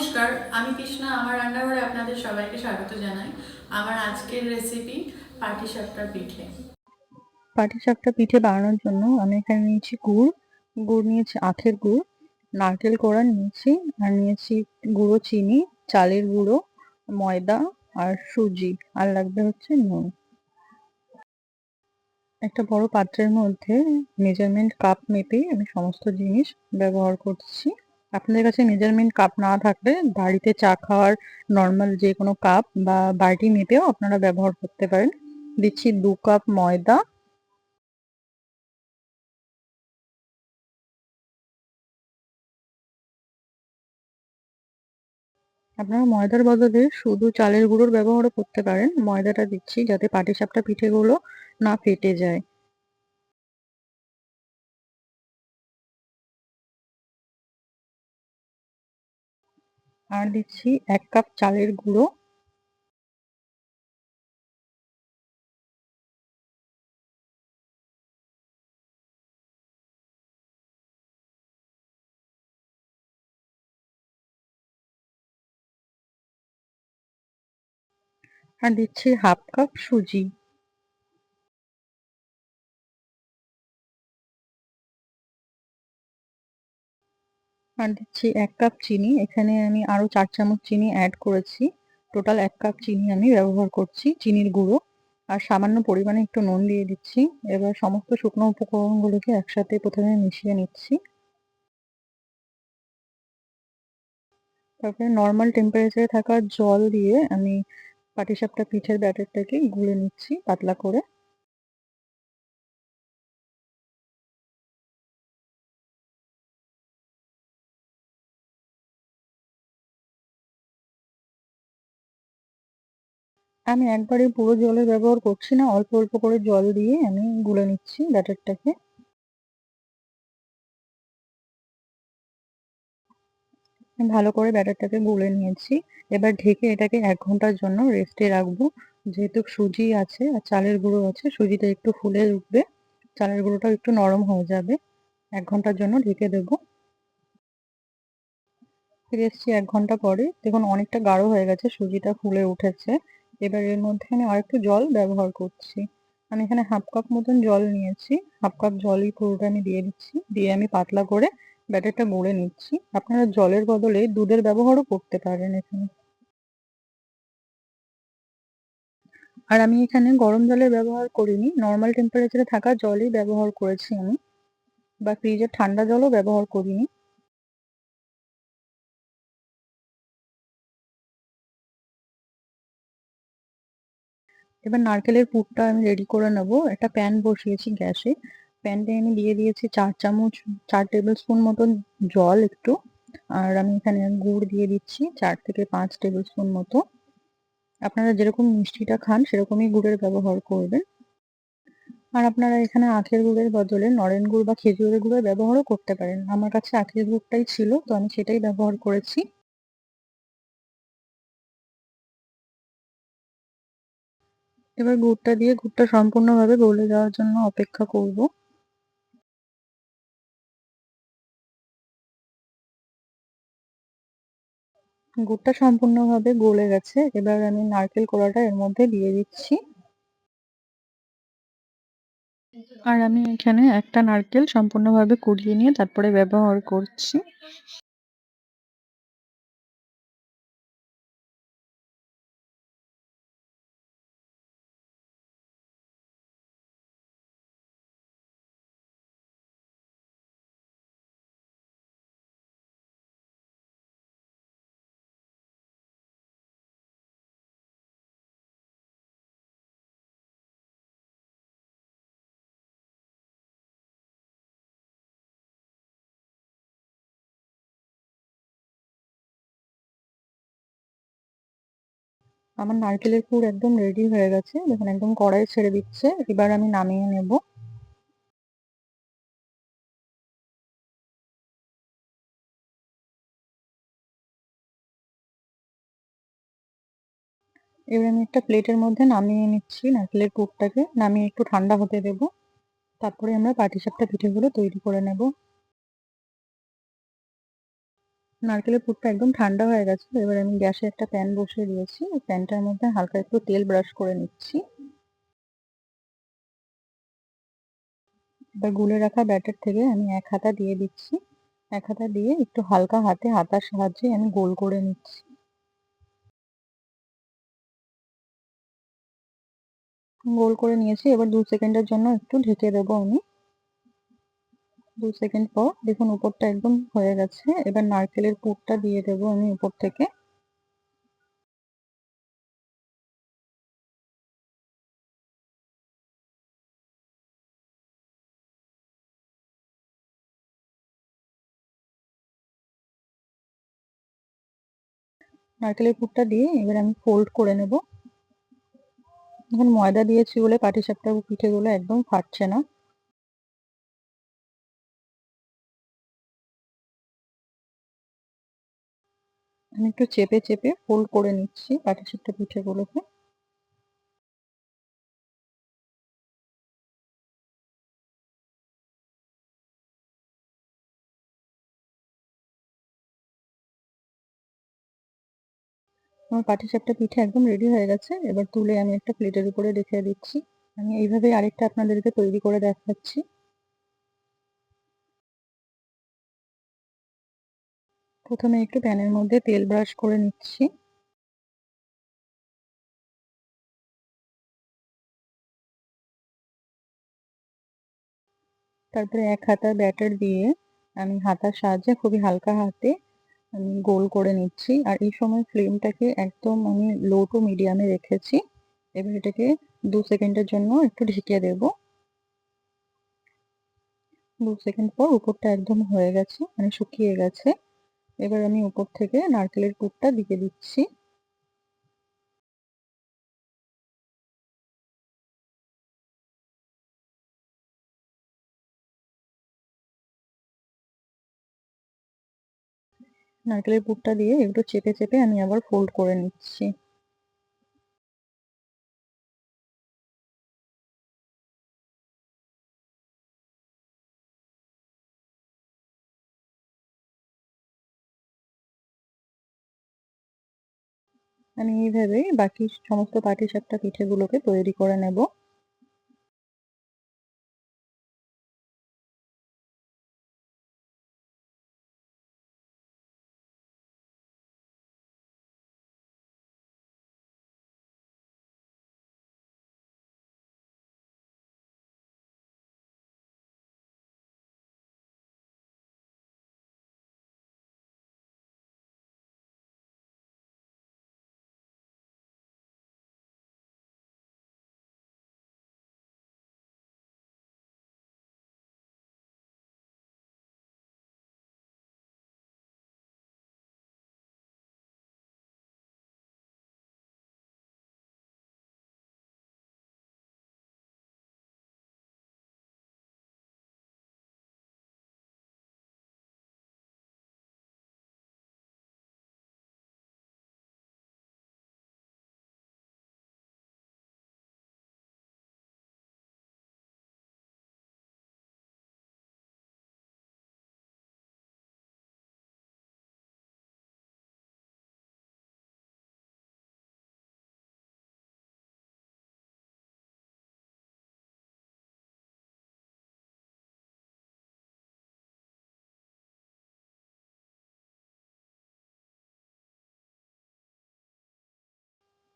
নমস্কার, আমি কৃষ্ণা। আমার রান্নাঘরে আপনাদের সবাইকে স্বাগত জানাই। আমার আজকের রেসিপি পাটিসাপটা পিঠে। পাটিসাপটা পিঠে বানানোর জন্য আমি এখানে নিয়েছি গুড় নিয়েছি আখের গুড়, নারকেল কোড়া নিয়েছি, আর নিয়েছি গুঁড়ো চিনি, চালের গুঁড়ো, ময়দা আর সুজি, আর লাগবে হচ্ছে নুন। একটা বড় পাত্রের মধ্যে মেজারমেন্ট কাপ মেপে আমি সমস্ত জিনিস ব্যবহার করছি। আপনাদের কাছে মেজারমেন্ট কাপ না থাকলে বাড়িতে চা খাওয়ার নর্মাল যে কোনো কাপ বা বাটি মেপেও আপনারা ব্যবহার করতে পারেন। দিচ্ছি 2 কাপ ময়দা। আপনারা ময়দার বদলে শুধু চালের গুঁড়োর ব্যবহারও করতে পারেন। ময়দাটা দিচ্ছি যাতে পাটিসাপটা পিঠেগুলো না ফেটে যায়। আর দিচ্ছি 1 কাপ চালের গুঁড়ো। আর দিচ্ছি 1/2 কাপ সুজি। আর দিচ্ছি 1 কাপ চিনি। এখানে আমি আরো 4 চামচ চিনি অ্যাড করেছি। টোটাল 1 কাপ চিনি আমি ব্যবহার করছি, চিনির গুঁড়ো। আর সামান্য পরিমাণে একটু নুন দিয়ে দিচ্ছি। এবার সমস্ত শুকনো উপকরণগুলোকে একসাথে প্রথমে মিশিয়ে নিচ্ছি। তারপরে নরমাল টেম্পারেচারে থাকা জল দিয়ে আমি পাটিসাপটা পিঠের ব্যাটারটাকে গুলে নিচ্ছি পাতলা করে। আমি একবারে পুরো জলের ব্যবহার করছি না, অল্প অল্প করে জল দিয়ে আমি গুলে নিচ্ছি ব্যাটারটাকে। ভালো করে ব্যাটারটাকে গুলে নিয়েছি। এবার ঢেকে এটাকে 1 ঘন্টার জন্য রেস্টে রাখবো। যেহেতু সুজি আছে আর চালের গুঁড়ো আছে, সুজিটা একটু ফুলে উঠবে, চালের গুঁড়োটাও একটু নরম হয়ে যাবে। 1 ঘন্টার জন্য ঢেকে দেবো। ফিরে এসেছি 1 ঘন্টা পরে। দেখুন অনেকটা গাঢ় হয়ে গেছে, সুজিটা ফুলে উঠেছে। এবার এর মধ্যে আমি আরেকটু জল ব্যবহার করছি। আমি এখানে 1/2 কাপ মতন জল নিয়েছি। 1/2 কাপ জলই পুরোটা আমি দিয়ে দিচ্ছি। দিয়ে আমি পাতলা করে ব্যাটারটা গুলে নিচ্ছি। আপনারা জলের বদলে দুধের ব্যবহারও করতে পারেন এখানে। আর আমি এখানে গরম জলের ব্যবহার করিনি, নরমাল টেম্পারেচারে থাকা জলই ব্যবহার করেছি আমি, বা ফ্রিজের ঠান্ডা জলও ব্যবহার করিনি। এবার নারকেলের পুরটা আমি রেডি করে নেব। একটা প্যান বসিয়েছি গ্যাসে। প্যানে আমি দিয়ে দিয়েছি 4 টেবিল স্পুন মতন জল একটু। আর আমি এখানে গুড় দিয়ে দিচ্ছি 4 থেকে 5 টেবিল স্পুন মতো। আপনারা যেরকম মিষ্টিটা খান সেরকমই গুড়ের ব্যবহার করবেন। আর আপনারা এখানে আখের গুড়ের বদলে নলেন গুড় বা খেজুরের গুড়ের ব্যবহারও করতে পারেন। আমার কাছে আখের গুড়টাই ছিল, তো আমি সেটাই ব্যবহার করেছি। এবার গুড়টা দিয়ে গুড়টা সম্পূর্ণভাবে গলে যাওয়ার জন্য অপেক্ষা করব। গুড়টা সম্পূর্ণভাবে গলে গেছে। এবার আমি নারকেল কোড়াটা এর মধ্যে দিয়ে দিচ্ছি। আর আমি এখানে একটা নারকেল সম্পূর্ণভাবে কুড়িয়ে নিয়ে তারপরে ব্যবহার করছি। আমার নারকেলের পুর একদম রেডি হয়ে গেছে, দেখুন একদম কড়াই ছেড়ে দিচ্ছে। এবার আমি নামিয়ে নেব। এবার আমি একটা প্লেটের মধ্যে নামিয়ে নিচ্ছি নারকেলের পুরটাকে। নামিয়ে একটু ঠান্ডা হতে দেবো। তারপরে আমরা পাটিসাপটা পিঠেগুলো তৈরি করে নেব। নারকেলের পুরটা একদম ঠান্ডা হয়ে গেছে। এবার আমি গ্যাসে একটা প্যান বসিয়ে দিয়েছি। প্যানটার মধ্যে হালকা একটু তেল ব্রাশ করে নিচ্ছি। এবার গুলে রাখা ব্যাটার থেকে আমি এক হাতা দিয়ে দিচ্ছি। এক হাতা দিয়ে একটু হালকা হাতে হাতার সাহায্যে আমি গোল করে নিচ্ছি। গোল করে নিয়েছি। এবার 2 সেকেন্ডের জন্য একটু ঢেকে দেবো আমি। 2 সেকেন্ড পর দেখুন উপরটা একদম হয়ে গেছে। এবার নারকেলের পুরটা দিয়ে দেবো আমি উপর থেকে। নারকেলের পুরটা দিয়ে এবার আমি ফোল্ড করে নেব। এখন ময়দা দিয়েছি বলে পাটিসাপটা পিঠেগুলো একদম ফাটছে না। আমি একটু চেপে চেপে ফোল্ড করে নিচ্ছি পাটিসাপটা পিঠেগুলোকে। আমার পাটিসাপটা পিঠে একদম রেডি হয়ে গেছে। এবার তুলে আমি একটা প্লেটের উপরে রেখে দিচ্ছি। আমি এইভাবে আরেকটা আপনাদেরকে তৈরি করে দেখাচ্ছি। প্রথমে একটু প্যানের মধ্যে তেল ব্রাশ করে নিচ্ছি। তারপরে এক হাতা ব্যাটার দিয়ে আমি হাতার সাহায্যে খুবই হালকা হাতে আমি গোল করে নিচ্ছি। আর এই সময় ফ্লেমটাকে একদম আমি লো টু মিডিয়ামে রেখেছি। এবার এটাকে 2 সেকেন্ডের জন্য একটু ঢেকে দেব। 2 সেকেন্ড পর উপরটা একদম হয়ে গেছে, মানে শুকিয়ে গেছে। এবার আমি উপর থেকে নারকেলের পুরটা দিয়ে দিচ্ছি। নারকেলের পুরটা দিয়ে একটু চেপে চেপে আমি আবার ফোল্ড করে নিচ্ছি। আমি এইভাবে বাকি সমস্ত পাটিসাপটা পিঠেগুলোকে তৈরি করে নেব।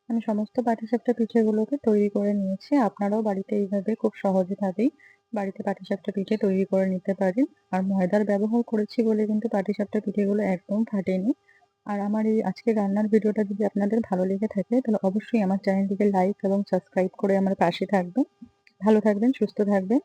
আমি সমস্ত পাটিসাপটা পিঠেগুলোকে তৈরি করে নিয়েছি। আপনারাও বাড়িতে এইভাবে খুব সহজভাবেই বাড়িতে পাটিসাপটা পিঠে তৈরি করে নিতে পারেন। আর ময়দার ব্যবহার করেছি বলে কিন্তু পাটিসাপটা পিঠেগুলো একদম ফাটেনি। আর আমার এই আজকের রান্নার ভিডিওটা যদি আপনাদের ভালো লেগে থাকে তাহলে অবশ্যই আমার চ্যানেলটিকে লাইক এবং সাবস্ক্রাইব করে আমার পাশে থাকবেন। ভালো থাকবেন, সুস্থ থাকবেন।